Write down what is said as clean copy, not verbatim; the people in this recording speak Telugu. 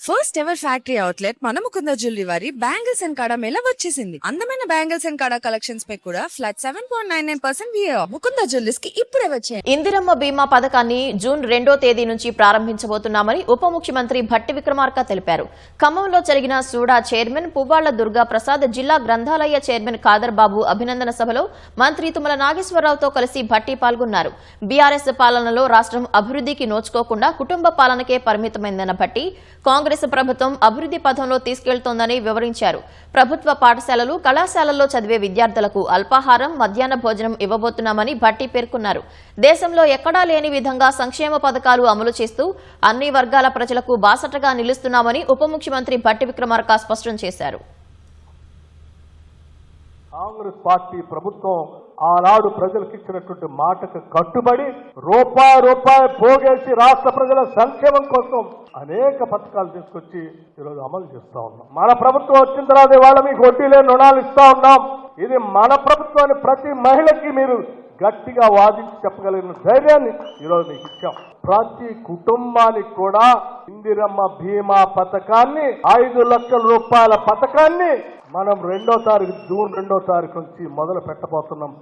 ఫస్ట్ ఎవర్ ఫ్యాక్టరీ అవుట్లెట్ మన ముకుంద జ్యువెలరీ వారి బ్యాంగిల్స్ అండ్ కడా మేళ వచ్చేసింది. అందమైన బ్యాంగిల్స్ అండ్ కడా కలెక్షన్స్ పై కూడా ఫ్లాట్ 7.99% VA ముకుంద జ్యువెలర్స్ కి ఇప్పుడే వచ్చేయండి. ఇందిరమ్మ బీమా పథకాన్ని జూన్ 2వ తేదీ నుంచి ప్రారంభించబోతున్నామని ఉప ముఖ్యమంత్రి భట్టి విక్రమార్క తెలిపారు. ఖమ్మంలో జరిగిన సూడా చైర్మన్ పువ్వాళ్ల దుర్గా ప్రసాద్, జిల్లా గ్రంథాలయ చైర్మన్ ఖాదర్ బాబు అభినందన సభలో మంత్రి తుమ్మల నాగేశ్వరరావుతో కలిసి భట్టి పాల్గొన్నారు. బీఆర్ఎస్ పాలనలో రాష్ట్రం అభివృద్ధికి నోచుకోకుండా కుటుంబ పాలనకే పరిమితమైందన్న భట్టి కాంగ్రెస్ ప్రభుత్వం అభివృద్ధి పథంలో తీసుకెళ్తోందని వివరించారు. ప్రభుత్వ పాఠశాలలు, కళాశాలల్లో చదివే విద్యార్థులకు అల్పాహారం, మధ్యాహ్న భోజనం ఇవ్వబోతున్నామని భట్టి పేర్కొన్నారు. దేశంలో ఎక్కడా లేని విధంగా సంక్షేమ పథకాలు అమలు చేస్తూ అన్ని వర్గాల ప్రజలకు బాసటగా నిలుస్తున్నామని ఉప ముఖ్యమంత్రి భట్టి విక్రమార్క స్పష్టం చేశారు. కాంగ్రెస్ పార్టీ ప్రభుత్వం ఆనాడు ప్రజలకు ఇచ్చినటువంటి మాటకు కట్టుబడి రూపాయి పోగేసి రాష్ట్ర ప్రజల సంక్షేమం కోసం అనేక పథకాలు తీసుకొచ్చి ఈరోజు అమలు చేస్తా ఉన్నాం. మన ప్రభుత్వం వచ్చిన తర్వాత ఇవాళ మీకు వడ్డీ లేని రుణాలు ఇస్తా ఉన్నాం. ఇది మన ప్రభుత్వాన్ని ప్రతి మహిళకి మీరు గట్టిగా వాదించి చెప్పగలిగిన ధైర్యాన్ని ఈరోజు మీకు ఇచ్చాం. ప్రతి కుటుంబానికి కూడా ఇందిరమ్మ బీమా పథకాన్ని, 5 లక్షల రూపాయల పథకాన్ని మనం జూన్ 2వ తారీఖు నుంచి మొదలు పెట్టబోతున్నాం.